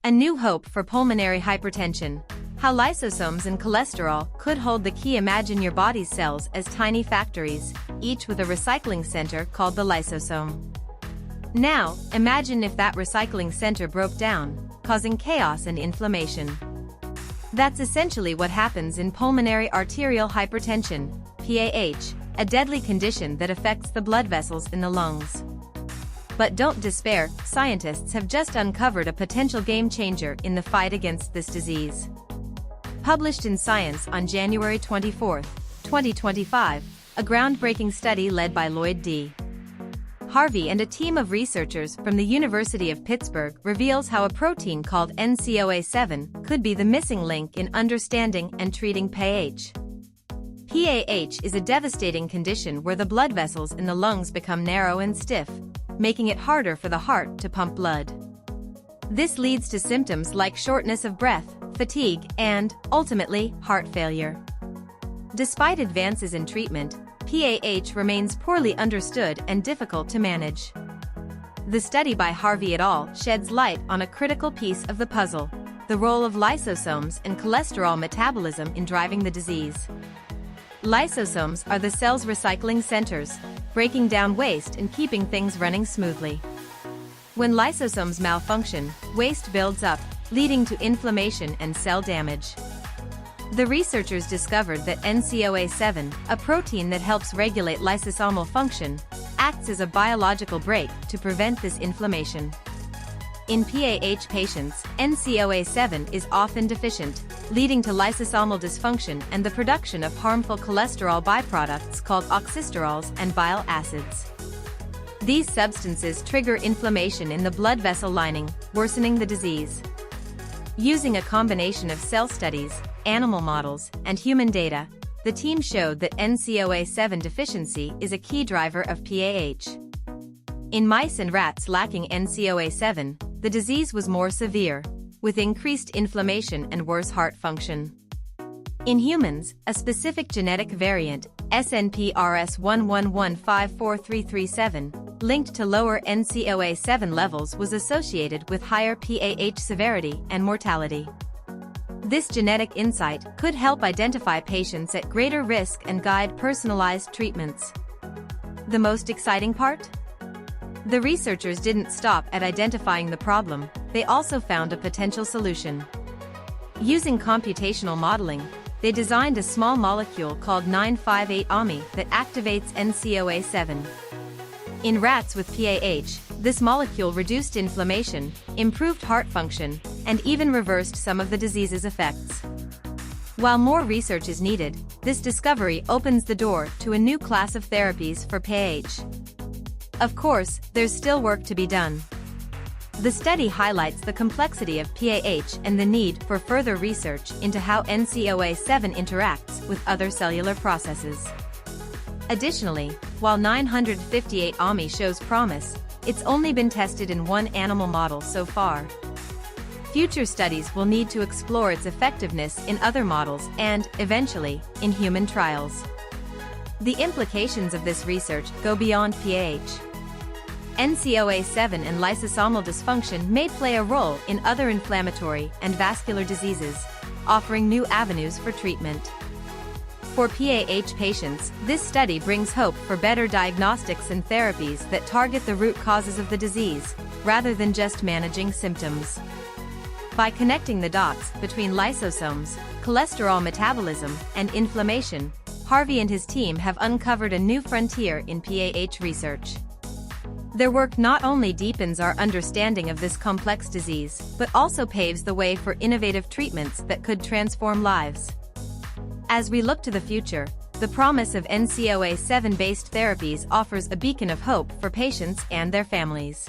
A new hope for pulmonary hypertension. How lysosomes and cholesterol could hold the key. Imagine your body's cells as tiny factories, each with a recycling center called the lysosome. Now, imagine if that recycling center broke down, causing chaos and inflammation. That's essentially what happens in pulmonary arterial hypertension, PAH, a deadly condition that affects the blood vessels in the lungs. But don't despair, scientists have just uncovered a potential game-changer in the fight against this disease. Published in Science on January 24, 2025, a groundbreaking study led by Lloyd D. Harvey and a team of researchers from the University of Pittsburgh reveals how a protein called NCOA7 could be the missing link in understanding and treating PAH. PAH is a devastating condition where the blood vessels in the lungs become narrow and stiff, making it harder for the heart to pump blood. This leads to symptoms like shortness of breath, fatigue, and, ultimately, heart failure. Despite advances in treatment, PAH remains poorly understood and difficult to manage. The study by Harvey et al. Sheds light on a critical piece of the puzzle: the role of lysosomes and cholesterol metabolism in driving the disease. Lysosomes are the cell's recycling centers, breaking down waste and keeping things running smoothly. When lysosomes malfunction, waste builds up, leading to inflammation and cell damage. The researchers discovered that NCOA7, a protein that helps regulate lysosomal function, acts as a biological brake to prevent this inflammation. In PAH patients, NCOA7 is often deficient, leading to lysosomal dysfunction and the production of harmful cholesterol byproducts called oxysterols and bile acids. These substances trigger inflammation in the blood vessel lining, worsening the disease. Using a combination of cell studies, animal models, and human data, the team showed that NCOA7 deficiency is a key driver of PAH. In mice and rats lacking NCOA7, the disease was more severe, with increased inflammation and worse heart function. In humans, a specific genetic variant, SNPRS11154337, linked to lower NCOA7 levels was associated with higher PAH severity and mortality. This genetic insight could help identify patients at greater risk and guide personalized treatments. The most exciting part? The researchers didn't stop at identifying the problem, they also found a potential solution. Using computational modeling, they designed a small molecule called 958-AMI that activates NCOA7. In rats with PAH, this molecule reduced inflammation, improved heart function, and even reversed some of the disease's effects. While more research is needed, this discovery opens the door to a new class of therapies for PAH. Of course, there's still work to be done. The study highlights the complexity of PAH and the need for further research into how NCOA7 interacts with other cellular processes. Additionally, while 958-AMI shows promise, it's only been tested in one animal model so far. Future studies will need to explore its effectiveness in other models and, eventually, in human trials. The implications of this research go beyond PAH. NCOA7 and lysosomal dysfunction may play a role in other inflammatory and vascular diseases, offering new avenues for treatment. For PAH patients, this study brings hope for better diagnostics and therapies that target the root causes of the disease, rather than just managing symptoms. By connecting the dots between lysosomes, cholesterol metabolism, and inflammation, Harvey and his team have uncovered a new frontier in PAH research. Their work not only deepens our understanding of this complex disease, but also paves the way for innovative treatments that could transform lives. As we look to the future, the promise of NCOA7-based therapies offers a beacon of hope for patients and their families.